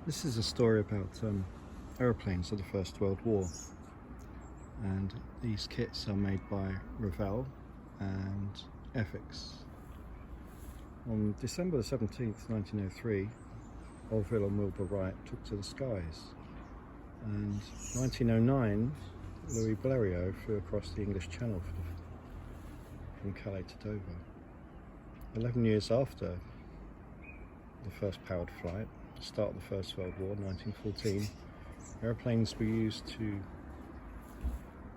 This is a story about aeroplanes of the First World War, and these kits are made by Revell and Airfix. On December 17th, 1903, Orville and Wilbur Wright took to the skies, and 1909, Louis Blériot flew across the English Channel from Calais to Dover. 11 years after the first powered flight, start of the First World War, 1914, airplanes were used to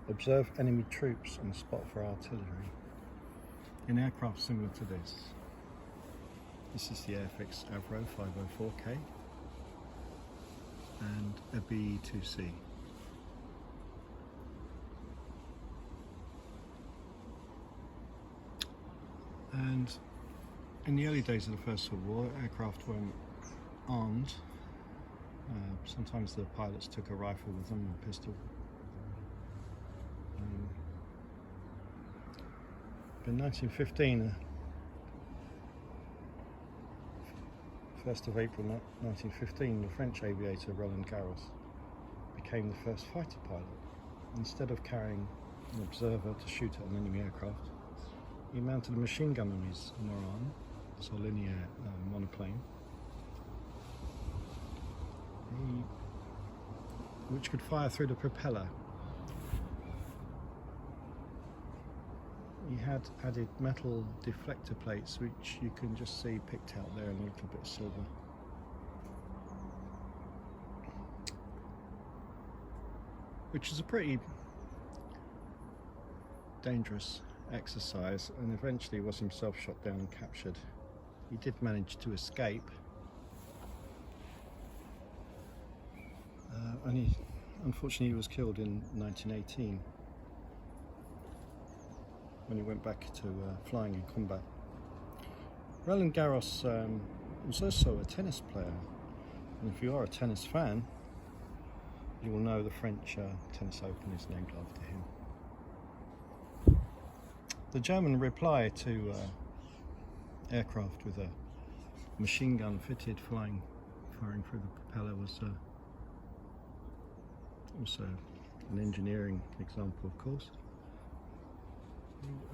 observe enemy troops and spot for artillery in aircraft similar to this. This is the Airfix Avro 504K and a BE-2C. And in the early days of the First World War, aircraft weren't armed. Sometimes the pilots took a rifle with them, a pistol. In 1915, 1st of April 1915, the French aviator Roland Garros became the first fighter pilot. Instead of carrying an observer to shoot at an enemy aircraft, he mounted a machine gun on his Moran, so a linear monoplane, which could fire through the propeller. He had added metal deflector plates, which you can just see picked out there in a little bit of silver. Which is a pretty dangerous exercise, and eventually was himself shot down and captured. He did manage to escape, and he unfortunately was killed in 1918 when he went back to flying in combat. Roland Garros was also a tennis player, and if you are a tennis fan, you will know the French Tennis Open is named after him. The German reply to aircraft with a machine gun fitted firing through the propeller was also an engineering example, of course.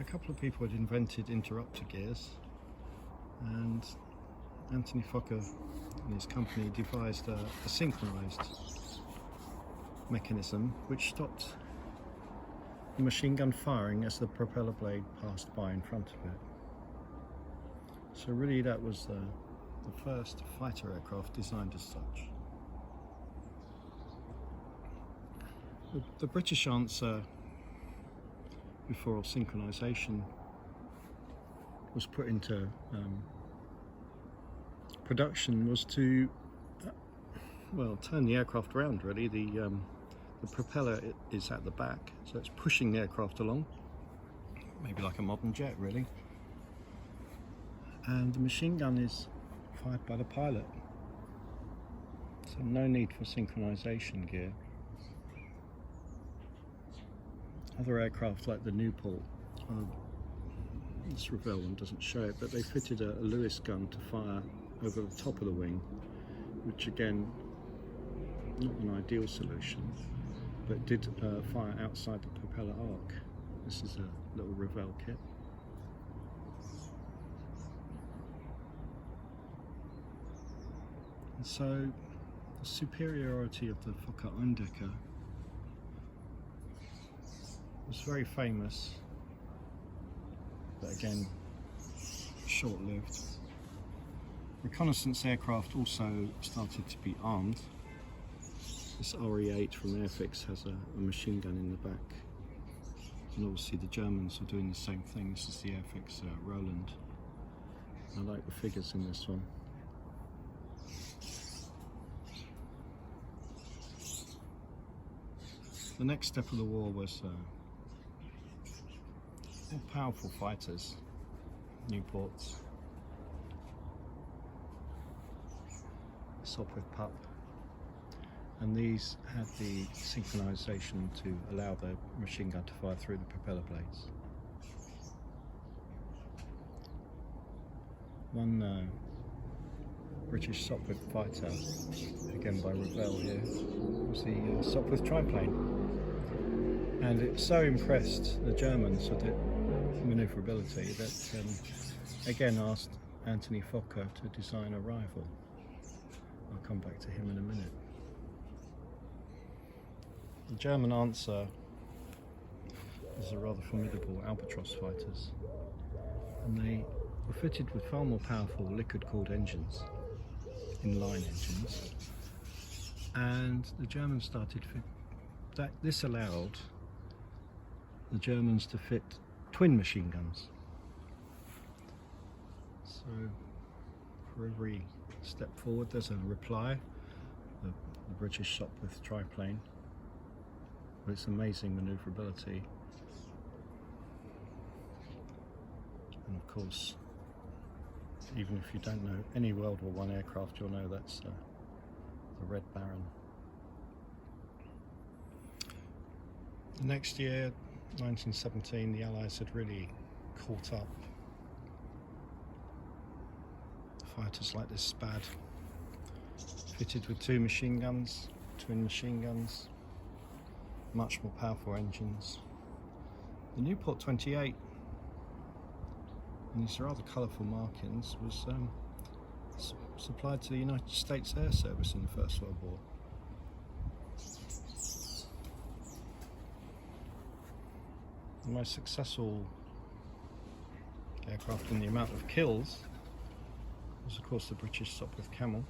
A couple of people had invented interrupter gears, and Anthony Fokker and his company devised a synchronized mechanism which stopped the machine gun firing as the propeller blade passed by in front of it. So really that was the first fighter aircraft designed as such. The British answer before synchronization was put into production was to turn the aircraft around. Really, the propeller is at the back, so it's pushing the aircraft along, maybe like a modern jet really, and the machine gun is fired by the pilot, so no need for synchronization gear. Other aircraft like the Newport, this Revell one doesn't show it, but they fitted a Lewis gun to fire over the top of the wing, which again, not an ideal solution, but did fire outside the propeller arc. This is a little Revell kit. And so the superiority of the Fokker-Eindecker was very famous, but again short-lived. Reconnaissance aircraft also started to be armed. This RE-8 from Airfix has a machine gun in the back, and obviously the Germans were doing the same thing. This is the Airfix Roland. I like the figures in this one. The next step of the war was more powerful fighters, Newports, Sopwith Pup, and these had the synchronization to allow the machine gun to fire through the propeller blades. One British Sopwith fighter, again by Revell here. It was the Sopwith triplane, and it so impressed the Germans with its manoeuvrability that again asked Anthony Fokker to design a rival. I'll come back to him in a minute. The German answer is a rather formidable Albatros fighters, and they were fitted with far more powerful liquid-cooled engines, inline engines, and the Germans started that. This allowed the Germans to fit twin machine guns. So for every step forward there's a reply. The British Sopwith triplane with its amazing manoeuvrability, and of course, even if you don't know any World War I aircraft, you'll know that's the Red Baron. The next year, 1917, the Allies had really caught up. Fighters like this Spad, fitted with two machine guns, twin machine guns, much more powerful engines. The Nieuport 28, and these rather colourful markings, was supplied to the United States Air Service in the First World War. The most successful aircraft in the amount of kills was of course the British Sopwith Camel,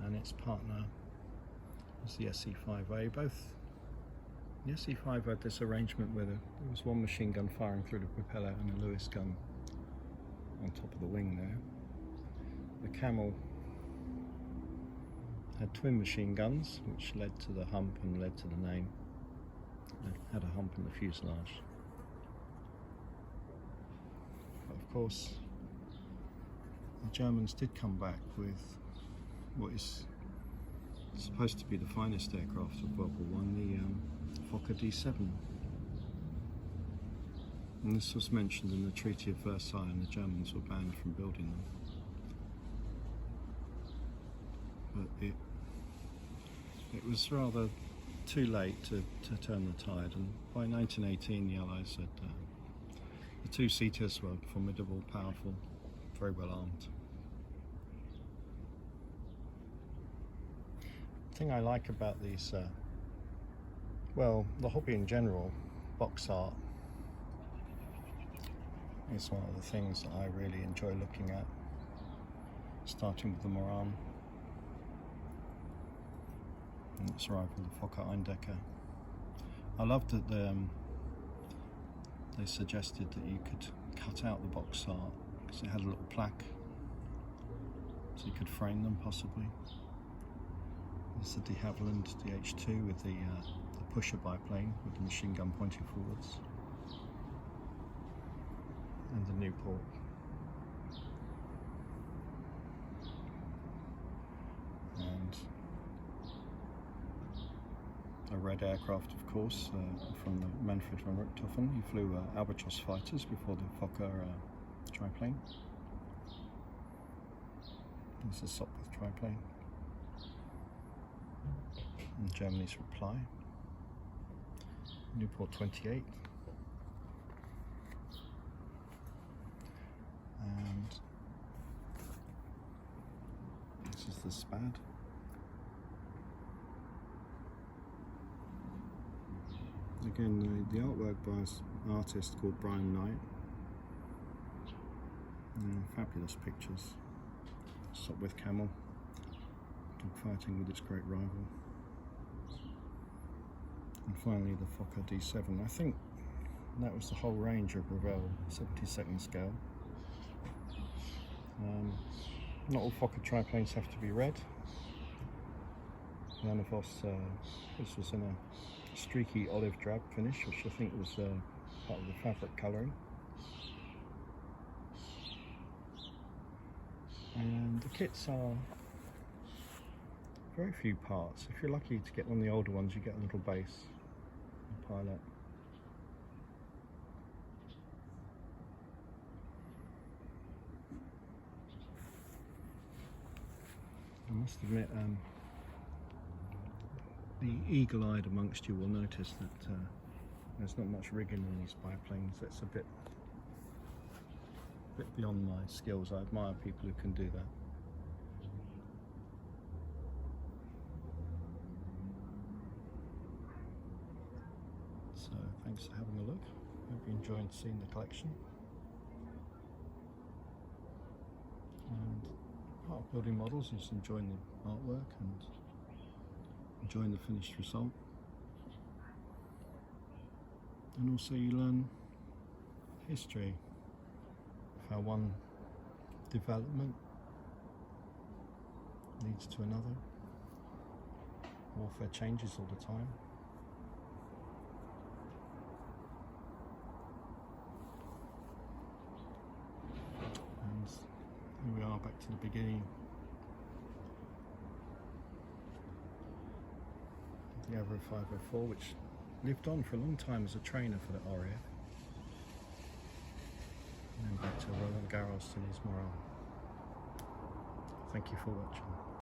and its partner was the SE-5A. Both the SE-5 had this arrangement where there was one machine gun firing through the propeller and a Lewis gun on top of the wing there. The Camel had twin machine guns, which led to the hump and led to the name. It had a hump in the fuselage. But of course, the Germans did come back with what is supposed to be the finest aircraft of World War I, the Fokker D7. And this was mentioned in the Treaty of Versailles, and the Germans were banned from building them. But it was rather too late to turn the tide, and by 1918 the Allies had the two-seaters were formidable, powerful, very well armed. The thing I like about these, well, the hobby in general, box art, is one of the things that I really enjoy looking at, starting with the Moran and its rival, the Fokker Eindecker. I loved that they suggested that you could cut out the box art because it had a little plaque, so you could frame them possibly. There's the de Havilland DH2 with the pusher biplane with the machine gun pointing forwards, and the Nieuport. And a red aircraft, of course, from the Manfred von Richthofen. He flew Albatros fighters before the Fokker triplane. This is a Sopwith triplane. And Germany's reply. Nieuport 28. And this is the Spad. Again, the artwork by an artist called Brian Knight. Fabulous pictures. Sopwith Camel, dogfighting with its great rival. And finally the Fokker D7. I think that was the whole range of Revell 72nd scale. Not all Fokker triplanes have to be red. None of us, this was in a streaky olive drab finish, which I think was part of the fabric colouring. And the kits are very few parts. If you're lucky to get one of the older ones, you get a little base, a pilot. I must admit, the eagle-eyed amongst you will notice that there's not much rigging on these biplanes. That's a bit beyond my skills. I admire people who can do that. So thanks for having a look. Hope you enjoyed seeing the collection. And part of building models is enjoying the artwork and enjoying the finished result. And also you learn history of how one development leads to another. Warfare changes all the time. And here we are back to the beginning. The Avro 504, which lived on for a long time as a trainer for the RAF, and then back to Roland Garros and his morale. Thank you for watching.